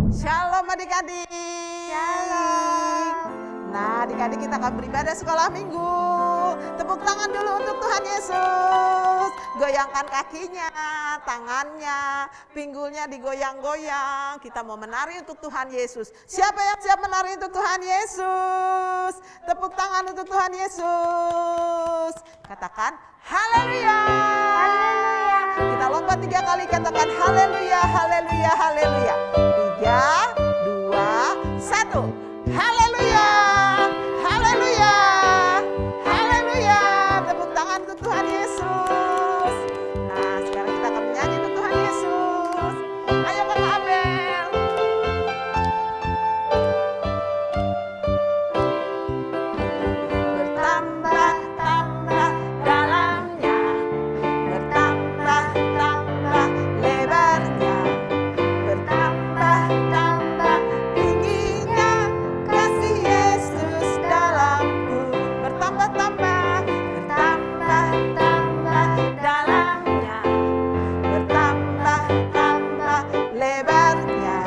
Shalom adik-adik. Shalom. Nah, adik-adik kita akan beribadah sekolah minggu. Tepuk tangan dulu untuk Tuhan Yesus. Goyangkan kakinya, tangannya, pinggulnya digoyang-goyang. Kita mau menari untuk Tuhan Yesus. Siapa yang siap menari untuk Tuhan Yesus? Tepuk tangan untuk Tuhan Yesus. Katakan haleluya. Haleluya. Kita lompat 3 kali, katakan haleluya, haleluya, haleluya. 3, 2, 1. Haleluya, haleluya, haleluya. Tepuk tangan untuk Tuhan Yesus. Nah, sekarang kita akan menyanyi untuk Tuhan Yesus. Ayo Kakak Abel. Bertambah-tambah dalamnya, bertambah-tambah lebarnya, bertambah-tambah tingginya kasih Yesus dalamku. Bertambah-tambah, bertambah-tambah dalamnya, bertambah-tambah lebarnya,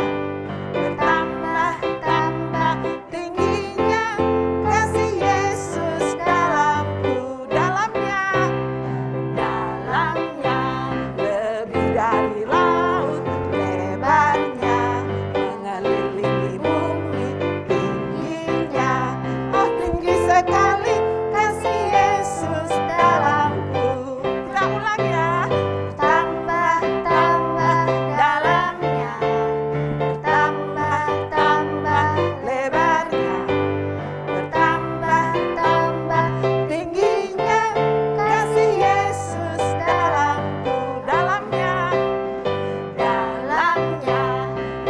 bertambah-tambah tingginya kasih Yesus dalamku. Dalamnya lebih dari laut, lebarnya mengelilingi bumi, tingginya oh tinggi sekali kasih Yesus dalamku. Kita ulang ya. Bertambah-tambah dalamnya, bertambah-tambah lebarnya, bertambah-tambah tingginya kasih Yesus dalamku. Dalamnya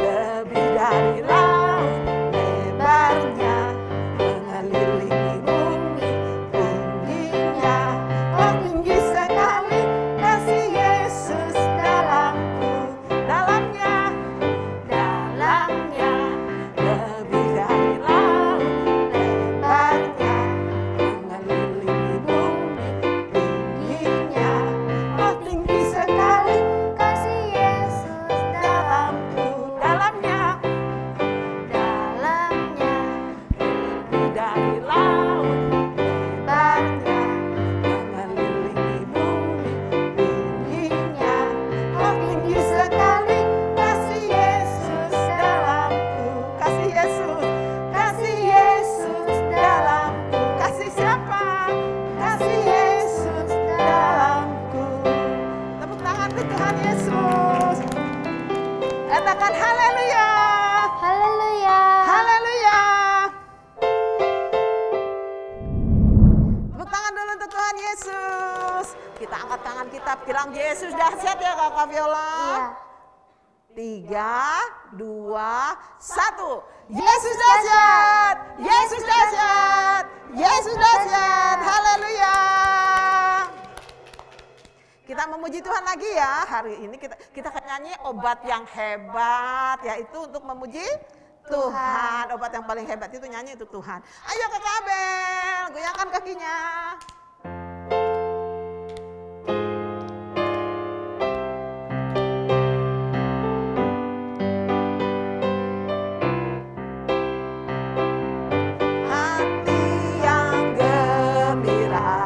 lebih dari laut, lebarnya mengelilingi bumi, tingginya oh tinggi sekali kasih Yesus dalamku. Dalamnya lebih dari laut, lebarnya mengelilingi bumi, tingginya oh tinggi sekali kasih Yesus dalamku. Dalamnya lebih dari laut, lebarnya mengelilingi bumi, tingginya oh tinggi sekali kasih Yesus dalamku. Kasih Yesus dalamku. Kasih siapa? Kasih Yesus dalamku. Tepuk tangan untuk Tuhan Yesus. Katakan haleluya. Haleluya. Haleluya. Tepuk tangan dulu untuk Tuhan Yesus. Kita angkat tangan kita, bilang Yesus dahsyat ya Kakak Viola. Iya. 3, 2, 1. Yesus dahsyat. Yesus dahsyat. Yesus dahsyat. Haleluya. Kita memuji Tuhan lagi ya. Hari ini kita akan nyanyi obat yang hebat, yaitu untuk memuji Tuhan. Obat yang paling hebat itu nyanyi untuk Tuhan. Ayo Kakak Abel, goyangkan kakinya. Hati yang gembira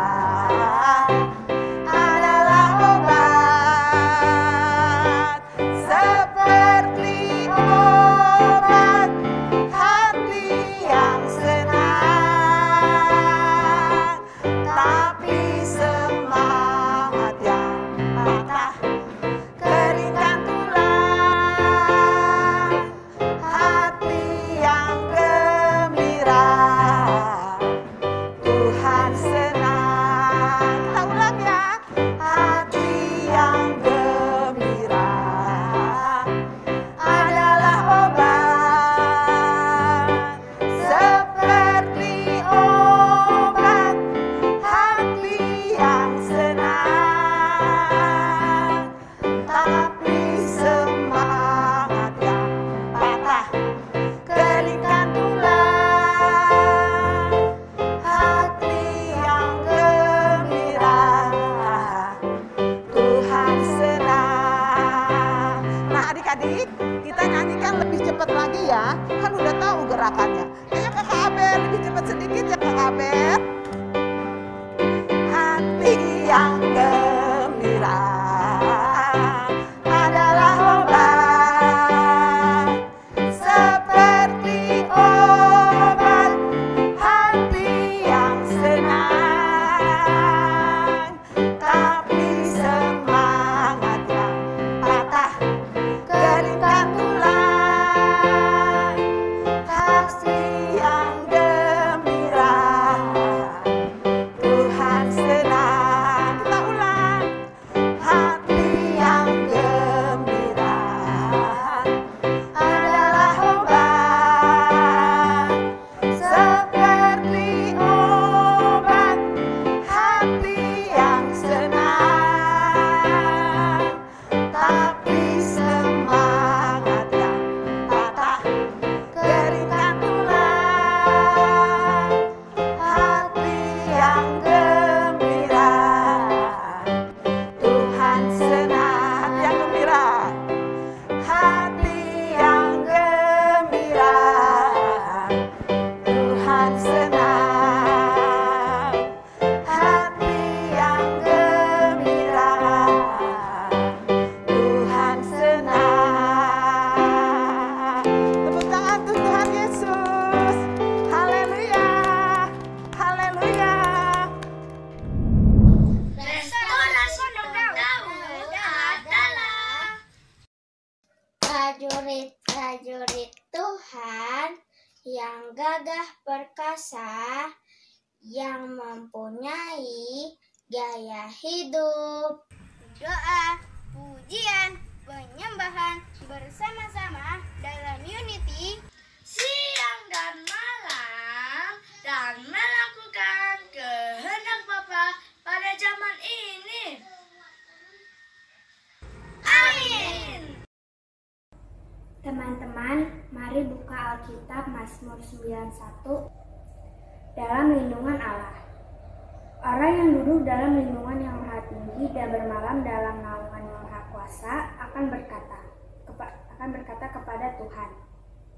adalah obat, seperti obat hati yang senang. yang lebih cepat lagi ya. Kan udah tahu gerakannya. Kayaknya Kakak Abel lebih cepat sedikit ya Kakak Abel. Hati yang gembira adalah obat, seperti obat hati yang senang. Tapi semangat yang patah keringkan tulang. Hati yang gembira Tuhan senang. Kita ulang. Hati yang gembira adalah obat, seperti obat hati yang senang. Tapi semangat yang patah keringkan tulang. Hati yang gembira Tuhan senang. Yang gembira. Hati yang gembira Tuhan senang. Hati yang gembira Tuhan senang. Tepuk tangan untuk Tuhan Yesus. Haleluya. Haleluya. Restorasi Daud adalah prajurit-prajurit Tuhan yang gagah perkasa, yang mempunyai gaya hidup. Doa, pujian, penyembahan bersama-sama dalam unity siang dan malam, dan melakukan kehendak Bapa pada zaman ini. Amin. Teman-teman, mari buka Alkitab Mazmur 91 dalam lindungan Allah. Orang yang duduk dalam lindungan yang maha tinggi dan bermalam dalam naungan yang maha kuasa akan berkata kepada Tuhan,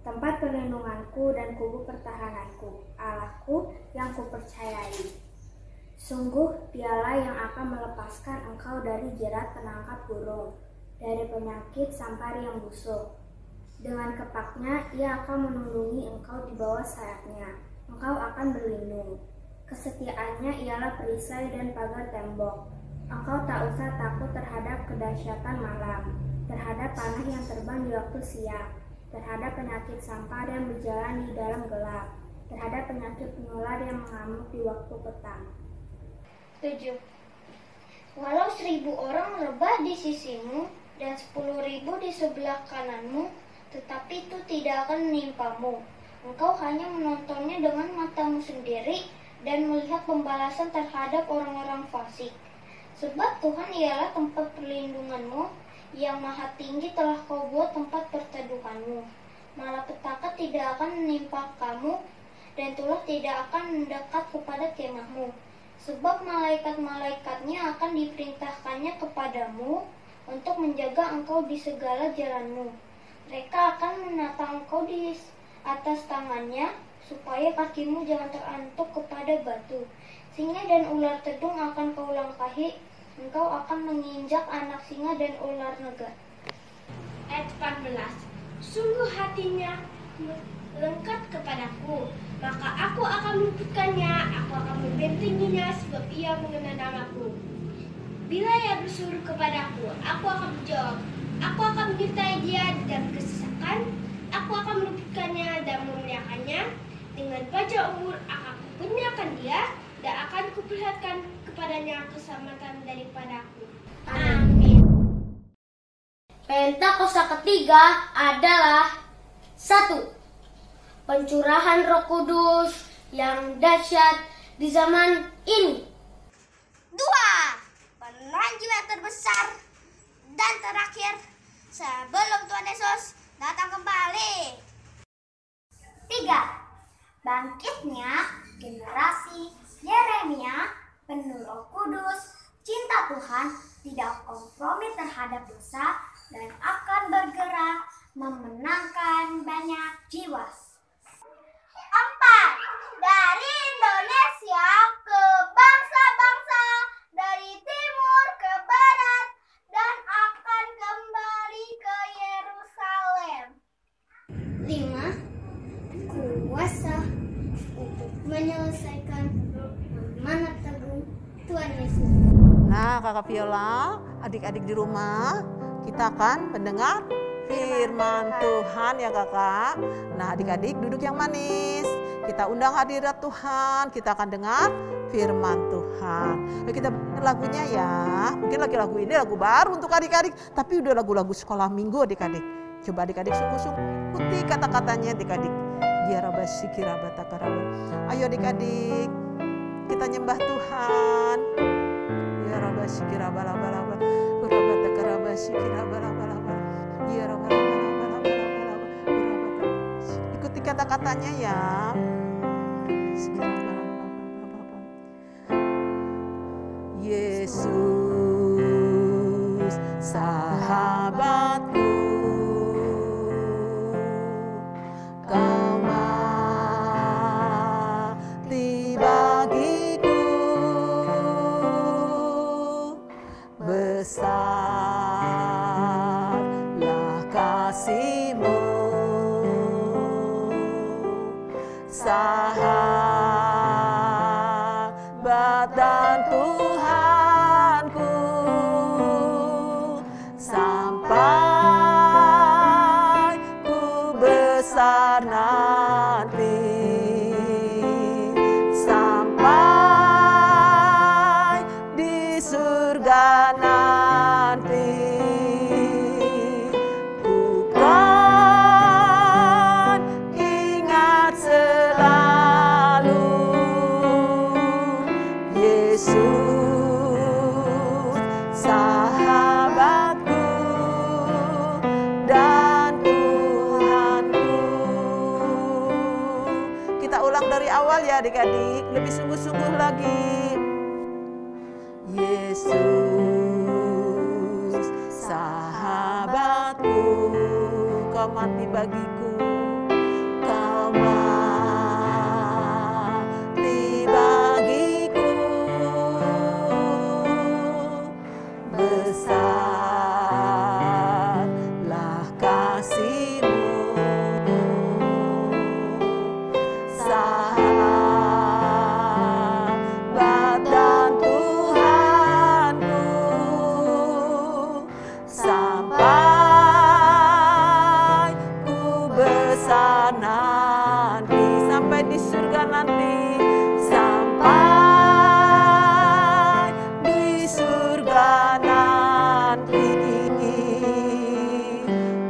tempat perlindunganku dan kubu pertahananku, Allahku yang kupercayai. Sungguh dialah yang akan melepaskan engkau dari jerat penangkap burung, dari penyakit sampar yang busuk. Dengan kepaknya ia akan melindungi engkau di bawah sayapnya, engkau akan berlindung. Kesetiaannya ialah perisai dan pagar tembok. Engkau tak usah takut terhadap kedahsyatan malam, terhadap panah yang terbang di waktu siang, terhadap penyakit sampar yang berjalan di dalam gelap, terhadap penyakit penular yang mengamuk di waktu petang. 7. Walau 1.000 orang rebah di sisimu dan 10.000 di sebelah kananmu, tetapi itu tidak akan menimpamu. Engkau hanya menontonnya dengan matamu sendiri dan melihat pembalasan terhadap orang-orang fasik. Sebab Tuhan ialah tempat perlindunganmu, yang maha tinggi telah kau buat tempat perteduhanmu. Malapetaka tidak akan menimpa kamu, dan tulah tidak akan mendekat kepada kemahmu. Sebab malaikat-malaikatnya akan diperintahkannya kepadamu untuk menjaga engkau di segala jalanmu. Mereka akan menatang engkau di atas tangannya, supaya kakimu jangan terantuk kepada batu. Singa dan ular tedung akan kau langkahi, engkau akan menginjak anak singa dan ular naga. Ayat 14. Sungguh hatinya lengkap kepadaku, maka aku akan meluputkannya, aku akan membentenginya, sebab ia mengenal namaku. Bila ia bersuruh kepadaku, aku akan menjawab. Aku akan menyertai dia dalam kesesakan, aku akan meluputkannya dan memuliakannya. Dengan baju ungu akan kukurniakan dia, dan akan kuperlihatkan kepadanya keselamatan daripadaku. Amin. Pentakosta ketiga adalah 1. Pencurahan Roh Kudus yang dahsyat di zaman ini. 2. Penranjian terbesar dan terakhir sebelum Tuhan Yesus datang kembali. 3. Bangkitnya generasi Yeremia penuh Roh Kudus, cinta Tuhan, tidak kompromi terhadap dosa, dan akan bergerak memenangkan banyak jiwa. 4. Dari Indonesia ke bangsa-bangsa, dari timur ke barat, dan akan kembali ke Yerusalem. 5. Kuasa untuk menyelesaikan amanat agung Tuhan Yesus. Nah, Kakak Viola, adik-adik di rumah, kita akan mendengar firman Tuhan ya Kakak. Nah, adik-adik duduk yang manis. Kita undang hadirat Tuhan, kita akan dengar firman Tuhan. Yuk kita dengar lagunya ya. Mungkin lagu ini lagu baru untuk adik-adik, tapi udah lagu-lagu sekolah minggu adik-adik. Coba adik-adik sungguh-sungguh ikuti kata-katanya adik-adik. Ayo adik-adik, kita nyembah Tuhan. Ikuti kata-katanya ya. Yesus sahabatku, Kau mati bagiku, besarlah kasih-Mu, sahabat dan Tuhanku, sampai ku besar nanti, sampai di surga nanti, ku kan ingat selalu Yesus sahabatku dan Tuhanku. Kita ulang dari awal ya adik-adik, lebih sungguh-sungguh lagi. Yesus sahabatku, Kau mati bagiku, Kau mati bagiku, besarlah kasih-Mu, sahabat dan Tuhanku, sampai ku besar nanti, sampai di surga nanti, sampai di surga nanti,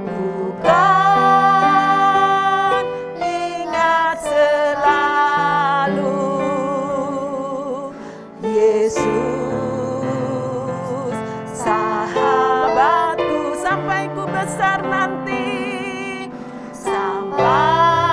ku kan ingat selalu Yesus sahabatku, sampai ku besar nanti, sampai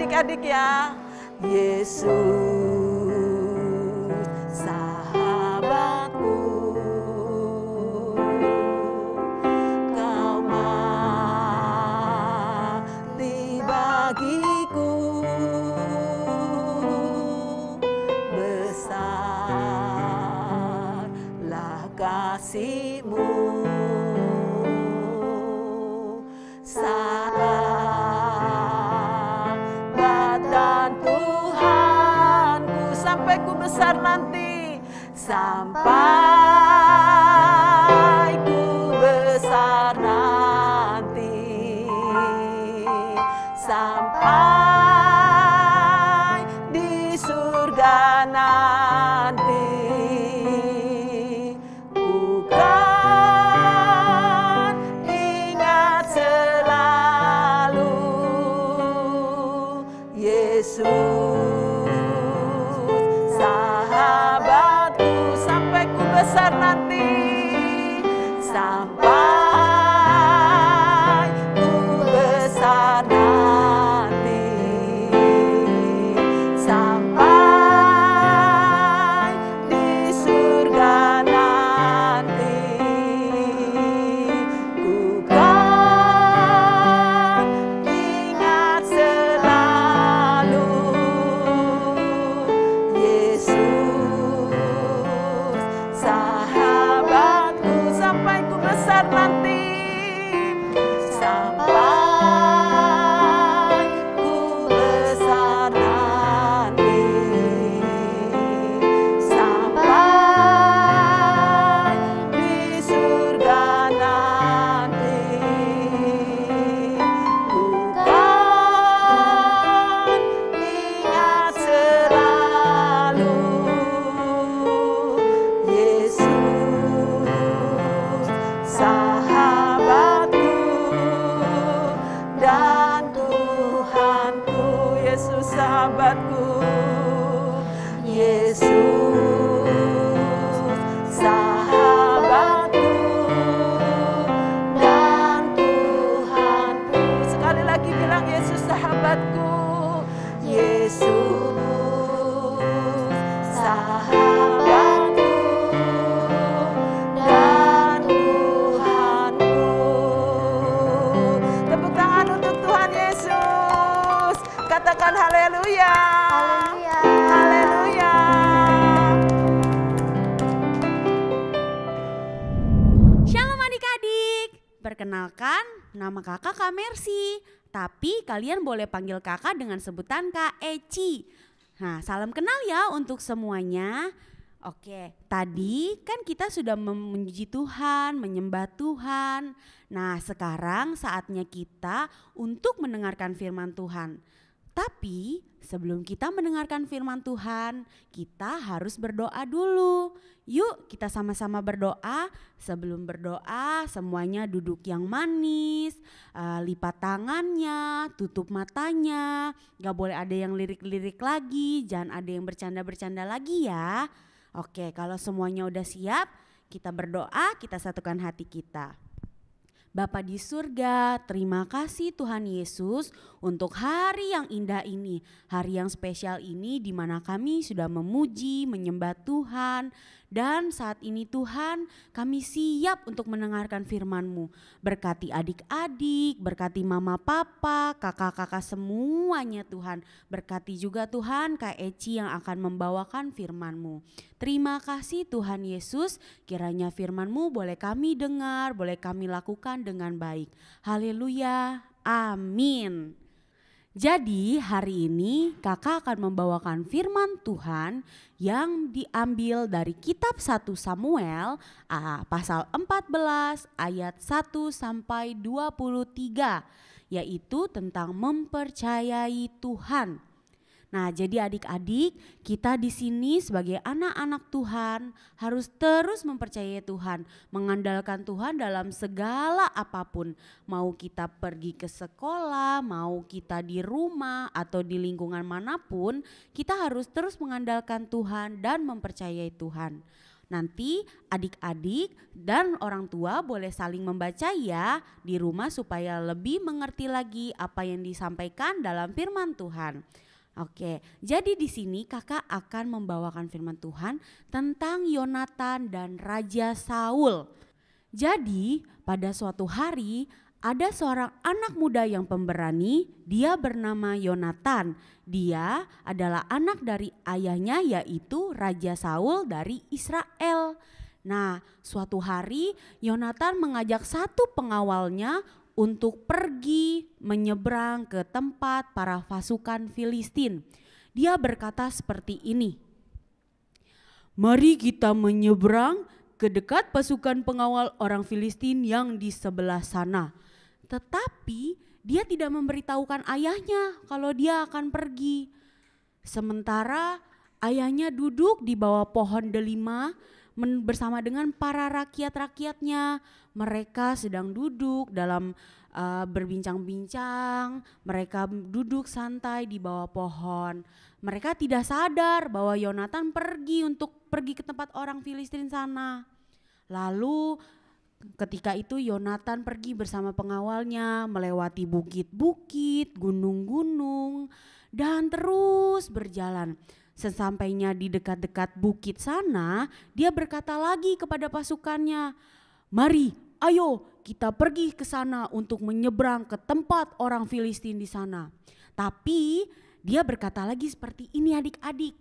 adik-adik ya. Yesus sahabatku, kau mati bagiku, besarlah kasih-Mu. Sahabat dan Tuhanku, sampai ku besar nanti, sampai ku besar nanti, sampai di surga nanti, ku kan ingat selalu Yesus sahabatku, sampai ku besar nanti, sampai ku besar nanti, sampai di surga nanti, ku kan ingat selalu Yesus sahabatku, sampai ku besar nanti, sampai ku besar nanti, sampai di surga nanti, ku kan ingat selalu Yesus sahabatku dan Tuhanku. Yesus sahabatku, Yesus sahabatku dan Tuhanku. Sekali lagi bilang Yesus sahabatku, Yesus sahabatku dan Tuhanku. Tepuk tangan untuk Tuhan Yesus. Katakan haleluya. Haleluya. Haleluya. Shalom adik-adik. Perkenalkan, nama kakak Kak Mercy. Tapi kalian boleh panggil kakak dengan sebutan Kak Eci. Nah, salam kenal ya untuk semuanya. Oke, tadi kan kita sudah memuji Tuhan, menyembah Tuhan. Nah, sekarang saatnya kita untuk mendengarkan firman Tuhan. Tapi sebelum kita mendengarkan firman Tuhan, kita harus berdoa dulu. Yuk kita sama-sama berdoa. Sebelum berdoa semuanya duduk yang manis, lipat tangannya, tutup matanya. Gak boleh ada yang lirik-lirik lagi, jangan ada yang bercanda-bercanda lagi ya. Oke, kalau semuanya udah siap, kita berdoa, kita satukan hati kita. Bapa di surga, terima kasih Tuhan Yesus untuk hari yang indah ini, hari yang spesial ini di mana kami sudah memuji, menyembah Tuhan. Dan saat ini Tuhan, kami siap untuk mendengarkan firman-Mu. Berkati adik-adik, berkati mama papa, kakak-kakak semuanya Tuhan. Berkati juga Tuhan Kak Eci yang akan membawakan firman-Mu. Terima kasih Tuhan Yesus, kiranya firman-Mu boleh kami dengar, boleh kami lakukan dengan baik. Haleluya, amin. Jadi hari ini kakak akan membawakan firman Tuhan yang diambil dari kitab 1 Samuel pasal 14 ayat 1 sampai 23, yaitu tentang mempercayai Tuhan. Nah, jadi adik-adik, kita di sini sebagai anak-anak Tuhan harus terus mempercayai Tuhan, mengandalkan Tuhan dalam segala apapun. Mau kita pergi ke sekolah, mau kita di rumah atau di lingkungan manapun, kita harus terus mengandalkan Tuhan dan mempercayai Tuhan. Nanti adik-adik dan orang tua boleh saling membaca ya di rumah supaya lebih mengerti lagi apa yang disampaikan dalam firman Tuhan. Oke, jadi di sini kakak akan membawakan firman Tuhan tentang Yonatan dan Raja Saul. Jadi pada suatu hari ada seorang anak muda yang pemberani, dia bernama Yonatan. Dia adalah anak dari ayahnya yaitu Raja Saul dari Israel. Nah, suatu hari Yonatan mengajak satu pengawalnya untuk pergi menyeberang ke tempat para pasukan Filistin. Dia berkata seperti ini, "Mari kita menyeberang ke dekat pasukan pengawal orang Filistin yang di sebelah sana." Tetapi dia tidak memberitahukan ayahnya kalau dia akan pergi. Sementara ayahnya duduk di bawah pohon delima bersama dengan para rakyat-rakyatnya. Mereka sedang duduk dalam berbincang-bincang, mereka duduk santai di bawah pohon. Mereka tidak sadar bahwa Yonatan pergi ke tempat orang Filistin sana. Lalu ketika itu Yonatan pergi bersama pengawalnya melewati bukit-bukit, gunung-gunung, dan terus berjalan. Sesampainya di dekat-dekat bukit sana, dia berkata lagi kepada pasukannya, "Mari, ayo kita pergi ke sana untuk menyeberang ke tempat orang Filistin di sana." Tapi dia berkata lagi seperti ini adik-adik,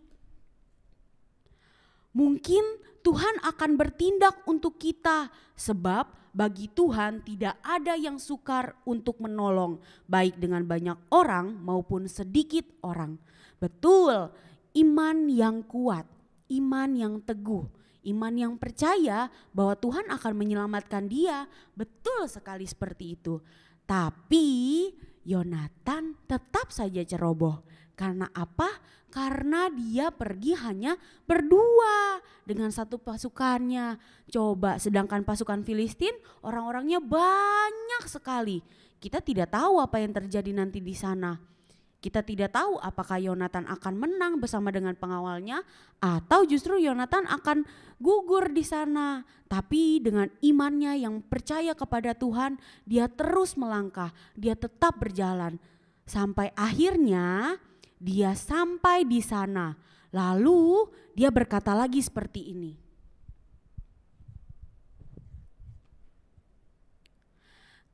"Mungkin Tuhan akan bertindak untuk kita, sebab bagi Tuhan tidak ada yang sukar untuk menolong, baik dengan banyak orang maupun sedikit orang." Betul, iman yang kuat, iman yang teguh, iman yang percaya bahwa Tuhan akan menyelamatkan dia, betul sekali seperti itu. Tapi Yonatan tetap saja ceroboh. Karena apa? Karena dia pergi hanya berdua dengan satu pasukannya. Coba, sedangkan pasukan Filistin orang-orangnya banyak sekali. Kita tidak tahu apa yang terjadi nanti di sana. Kita tidak tahu apakah Yonatan akan menang bersama dengan pengawalnya atau justru Yonatan akan gugur di sana. Tapi dengan imannya yang percaya kepada Tuhan, dia terus melangkah, dia tetap berjalan. Sampai akhirnya dia sampai di sana. Lalu dia berkata lagi seperti ini,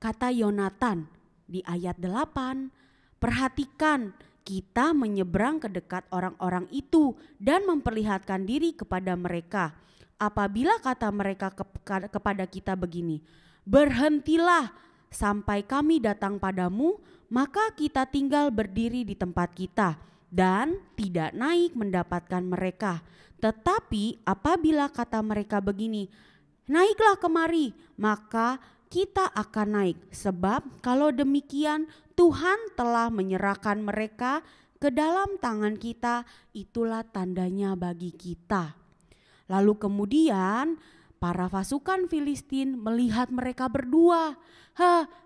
kata Yonatan di ayat 8, "Perhatikan, kita menyeberang ke dekat orang-orang itu dan memperlihatkan diri kepada mereka. Apabila kata mereka kepada kita begini, 'Berhentilah sampai kami datang padamu,' maka kita tinggal berdiri di tempat kita dan tidak naik mendapatkan mereka. Tetapi apabila kata mereka begini, 'Naiklah kemari,' maka kita akan naik, sebab kalau demikian Tuhan telah menyerahkan mereka ke dalam tangan kita, itulah tandanya bagi kita." Lalu kemudian para pasukan Filistin melihat mereka berdua.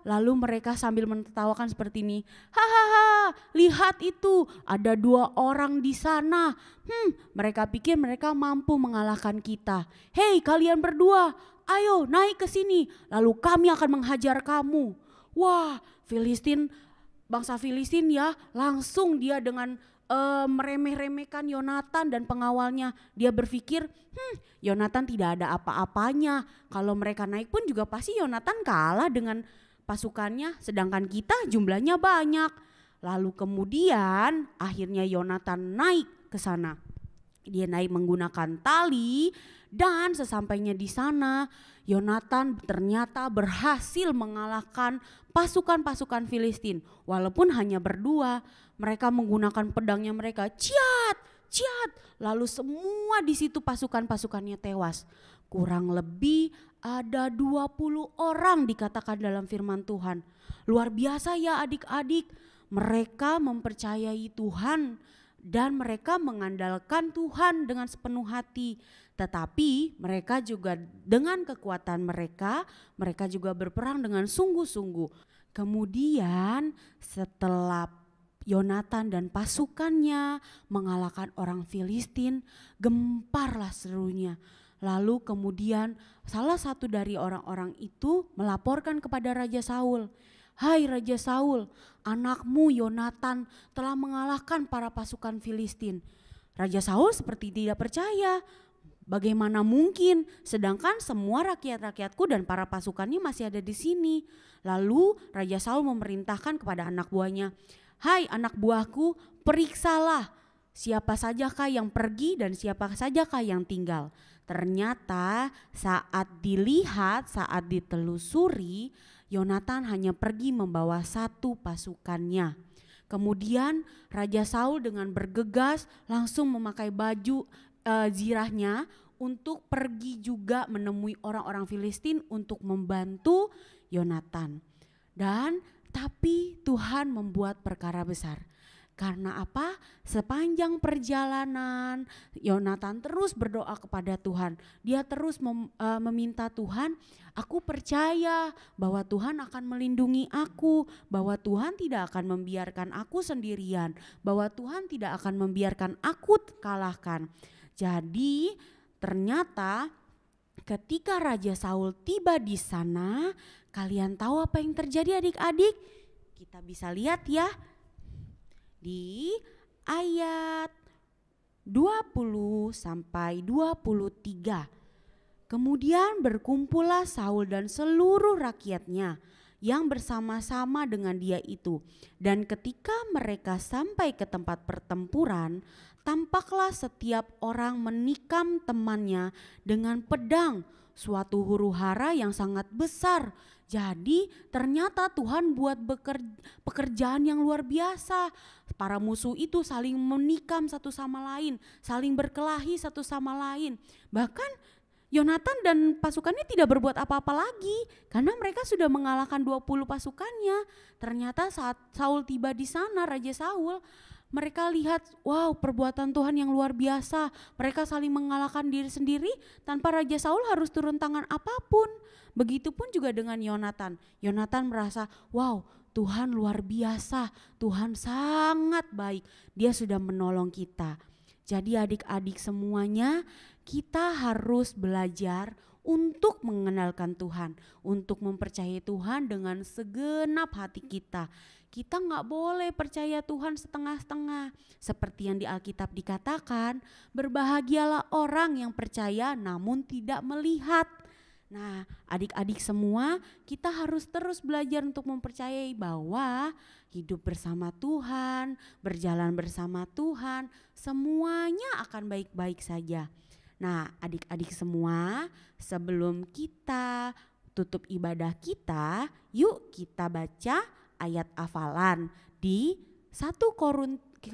Lalu mereka sambil menertawakan seperti ini, "Hahaha, lihat itu, ada 2 orang di sana. Mereka pikir mereka mampu mengalahkan kita. Hei kalian berdua, ayo naik ke sini, lalu kami akan menghajar kamu." Wah, bangsa Filistin ya, langsung dia dengan meremeh-remehkan Yonatan dan pengawalnya. Dia berpikir, Yonatan tidak ada apa-apanya. Kalau mereka naik pun juga pasti Yonatan kalah dengan pasukannya, sedangkan kita jumlahnya banyak. Lalu kemudian akhirnya Yonatan naik ke sana. Dia naik menggunakan tali dan sesampainya di sana Yonatan ternyata berhasil mengalahkan pasukan-pasukan Filistin. Walaupun hanya berdua, mereka menggunakan pedangnya mereka, ciat, ciat. Lalu semua di situ pasukan-pasukannya tewas. Kurang lebih ada 20 orang dikatakan dalam firman Tuhan. Luar biasa ya adik-adik, mereka mempercayai Tuhan dan mereka mengandalkan Tuhan dengan sepenuh hati. Tetapi mereka juga dengan kekuatan mereka juga berperang dengan sungguh-sungguh. Kemudian setelah Yonatan dan pasukannya mengalahkan orang Filistin, gemparlah serunya. Lalu kemudian salah satu dari orang-orang itu melaporkan kepada Raja Saul, "Hai Raja Saul, anakmu Yonatan telah mengalahkan para pasukan Filistin." Raja Saul seperti tidak percaya. Bagaimana mungkin? Sedangkan semua rakyat-rakyatku dan para pasukannya masih ada di sini. Lalu Raja Saul memerintahkan kepada anak buahnya, "Hai anak buahku, periksalah siapa sajakah yang pergi dan siapa sajakah yang tinggal." Ternyata saat dilihat, saat ditelusuri, Yonatan hanya pergi membawa satu pasukannya. Kemudian Raja Saul dengan bergegas langsung memakai baju zirahnya untuk pergi juga menemui orang-orang Filistin untuk membantu Yonatan. Tapi Tuhan membuat perkara besar. Karena apa? Sepanjang perjalanan Yonatan terus berdoa kepada Tuhan. Dia terus meminta Tuhan, "Aku percaya bahwa Tuhan akan melindungi aku, bahwa Tuhan tidak akan membiarkan aku sendirian, bahwa Tuhan tidak akan membiarkan aku kalahkan." Jadi ternyata ketika Raja Saul tiba di sana, kalian tahu apa yang terjadi adik-adik? Kita bisa lihat ya di ayat 20 sampai 23. Kemudian berkumpullah Saul dan seluruh rakyatnya yang bersama-sama dengan dia itu. Dan ketika mereka sampai ke tempat pertempuran, tampaklah setiap orang menikam temannya dengan pedang, suatu huru-hara yang sangat besar. Jadi ternyata Tuhan buat pekerjaan yang luar biasa. Para musuh itu saling menikam satu sama lain, saling berkelahi satu sama lain. Bahkan Yonatan dan pasukannya tidak berbuat apa-apa lagi karena mereka sudah mengalahkan 20 pasukannya. Ternyata saat Saul tiba di sana, Raja Saul, mereka lihat, wow, perbuatan Tuhan yang luar biasa. Mereka saling mengalahkan diri sendiri tanpa Raja Saul harus turun tangan apapun. Begitupun juga dengan Yonatan. Yonatan merasa, wow, Tuhan luar biasa, Tuhan sangat baik. Dia sudah menolong kita. Jadi adik-adik semuanya, kita harus belajar untuk mengenalkan Tuhan, untuk mempercayai Tuhan dengan segenap hati kita. Kita gak boleh percaya Tuhan setengah-setengah. Seperti yang di Alkitab dikatakan, berbahagialah orang yang percaya namun tidak melihat. Nah, adik-adik semua, kita harus terus belajar untuk mempercayai bahwa hidup bersama Tuhan, berjalan bersama Tuhan, semuanya akan baik-baik saja. Nah, adik-adik semua, sebelum kita tutup ibadah kita, yuk kita baca ayat hafalan di 1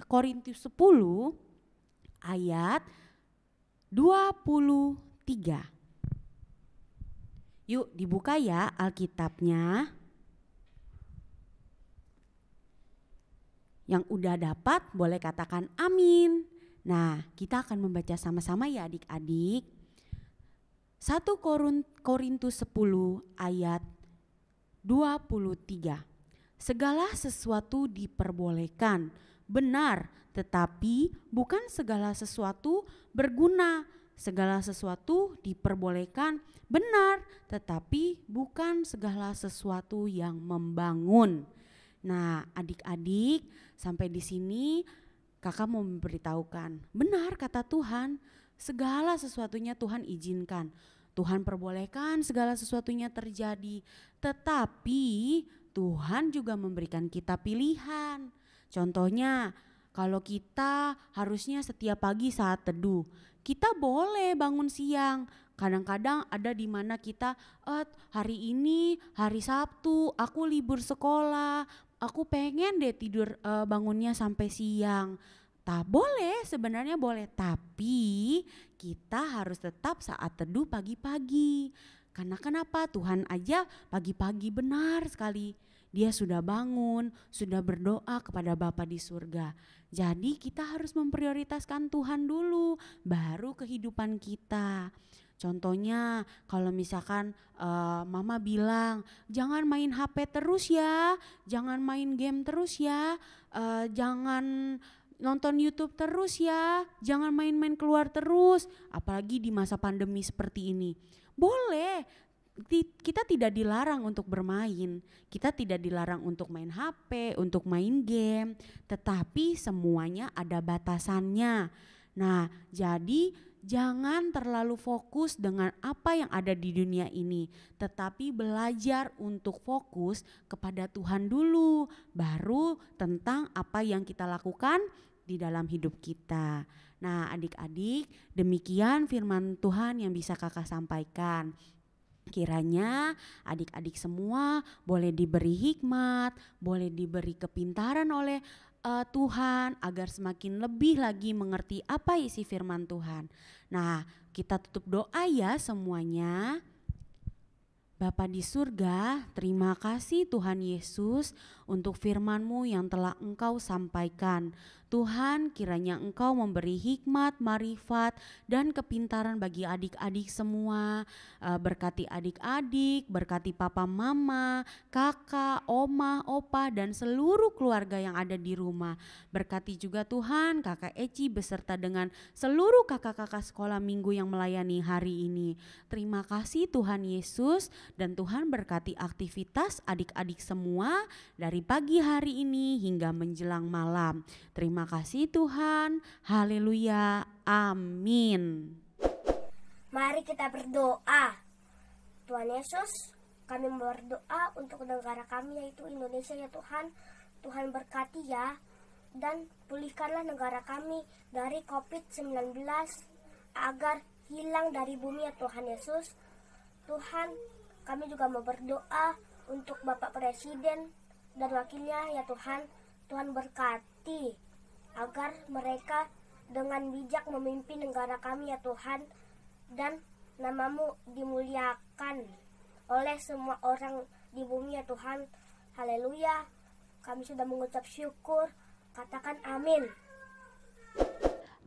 Korintus 10 ayat 23. Yuk dibuka ya Alkitabnya. Yang udah dapat boleh katakan amin. Nah, kita akan membaca sama-sama ya adik-adik. 1 Korintus 10 ayat 23. Segala sesuatu diperbolehkan, benar, tetapi bukan segala sesuatu berguna. Segala sesuatu diperbolehkan, benar, tetapi bukan segala sesuatu yang membangun. Nah, adik-adik, sampai di sini kakak mau memberitahukan, benar kata Tuhan, segala sesuatunya Tuhan izinkan. Tuhan perbolehkan segala sesuatunya terjadi, tetapi Tuhan juga memberikan kita pilihan. Contohnya, kalau kita harusnya setiap pagi saat teduh, kita boleh bangun siang. Kadang-kadang ada di mana kita, hari ini hari Sabtu, aku libur sekolah, aku pengen deh tidur bangunnya sampai siang. Boleh, sebenarnya boleh, tapi kita harus tetap saat teduh pagi-pagi. Karena kenapa? Tuhan aja pagi-pagi benar sekali. Dia sudah bangun, sudah berdoa kepada Bapa di surga. Jadi kita harus memprioritaskan Tuhan dulu, baru kehidupan kita. Contohnya kalau misalkan mama bilang jangan main HP terus ya, jangan main game terus ya, jangan nonton YouTube terus ya, jangan main-main keluar terus, apalagi di masa pandemi seperti ini. Boleh, kita tidak dilarang untuk bermain, kita tidak dilarang untuk main HP, untuk main game, tetapi semuanya ada batasannya. Nah, jadi jangan terlalu fokus dengan apa yang ada di dunia ini, tetapi belajar untuk fokus kepada Tuhan dulu, baru tentang apa yang kita lakukan di dalam hidup kita. Nah, adik-adik, demikian firman Tuhan yang bisa kakak sampaikan. Kiranya adik-adik semua boleh diberi hikmat, boleh diberi kepintaran oleh Tuhan agar semakin lebih lagi mengerti apa isi firman Tuhan. Nah, kita tutup doa ya semuanya. Bapa di surga, terima kasih Tuhan Yesus untuk firman-Mu yang telah Engkau sampaikan. Tuhan, kiranya Engkau memberi hikmat, marifat, dan kepintaran bagi adik-adik semua. Berkati adik-adik, berkati papa mama, kakak, oma, opa, dan seluruh keluarga yang ada di rumah. Berkati juga Tuhan kakak Eci beserta dengan seluruh kakak-kakak sekolah minggu yang melayani hari ini. Terima kasih Tuhan Yesus, dan Tuhan berkati aktivitas adik-adik semua dari pagi hari ini hingga menjelang malam. Terima kasih Tuhan, haleluya, amin. Mari kita berdoa. Tuhan Yesus, kami berdoa untuk negara kami yaitu Indonesia ya Tuhan. Tuhan berkati ya, dan pulihkanlah negara kami dari COVID-19 agar hilang dari bumi ya Tuhan Yesus. Tuhan, kami juga mau berdoa untuk Bapak Presiden dan wakilnya ya Tuhan. Tuhan berkati agar mereka dengan bijak memimpin negara kami ya Tuhan, dan nama-Mu dimuliakan oleh semua orang di bumi ya Tuhan. Haleluya, kami sudah mengucap syukur, katakan amin.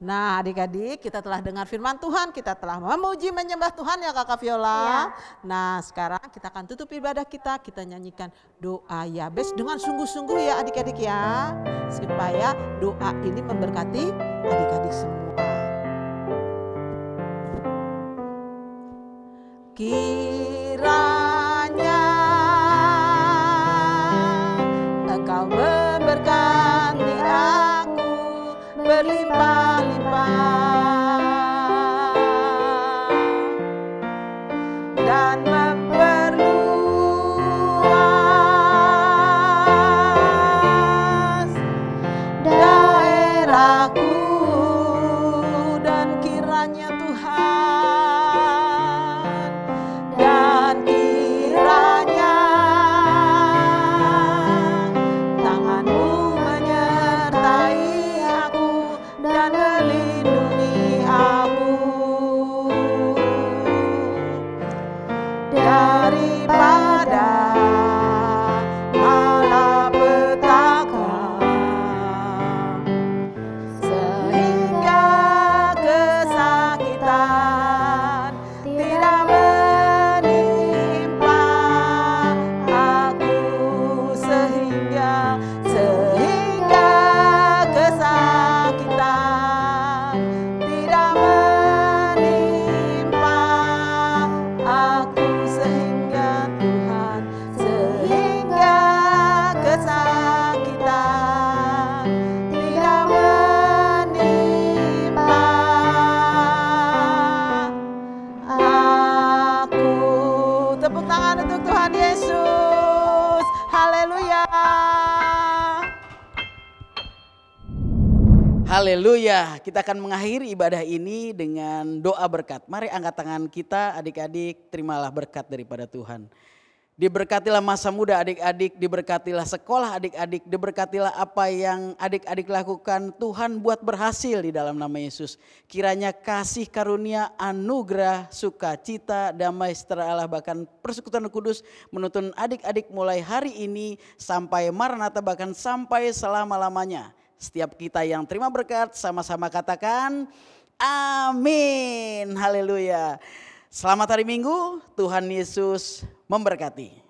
Nah adik-adik, kita telah dengar firman Tuhan, kita telah memuji menyembah Tuhan ya Kakak Viola. Ya. Nah sekarang kita akan tutup ibadah kita nyanyikan doa Yabes dengan sungguh-sungguh ya adik-adik ya. Supaya doa ini memberkati adik-adik semua. Kiranya Engkau memberkati aku berlimpah-limpah dan memperluas daerahku, dan kiranya Tuhan, dan kiranya tangan-Mu menyertai aku dan melindungi aku daripada malapetaka, sehingga kesakitan tidak menimpa aku, sehingga kesakitan tidak menimpa aku, sehingga Tuhan, sehingga kesakitan tidak menimpa aku. Tepuk tangan untuk Tuhan Yesus. Haleluya. Haleluya, kita akan mengakhiri ibadah ini dengan doa berkat. Mari angkat tangan kita adik-adik, terimalah berkat daripada Tuhan. Diberkatilah masa muda adik-adik, diberkatilah sekolah adik-adik, diberkatilah apa yang adik-adik lakukan, Tuhan buat berhasil di dalam nama Yesus. Kiranya kasih karunia, anugerah, sukacita, damai sejahtera Allah bahkan persekutuan kudus menuntun adik-adik mulai hari ini sampai Maranatha bahkan sampai selama-lamanya. Setiap kita yang terima berkat sama-sama katakan amin. Haleluya. Selamat hari Minggu, Tuhan Yesus memberkati.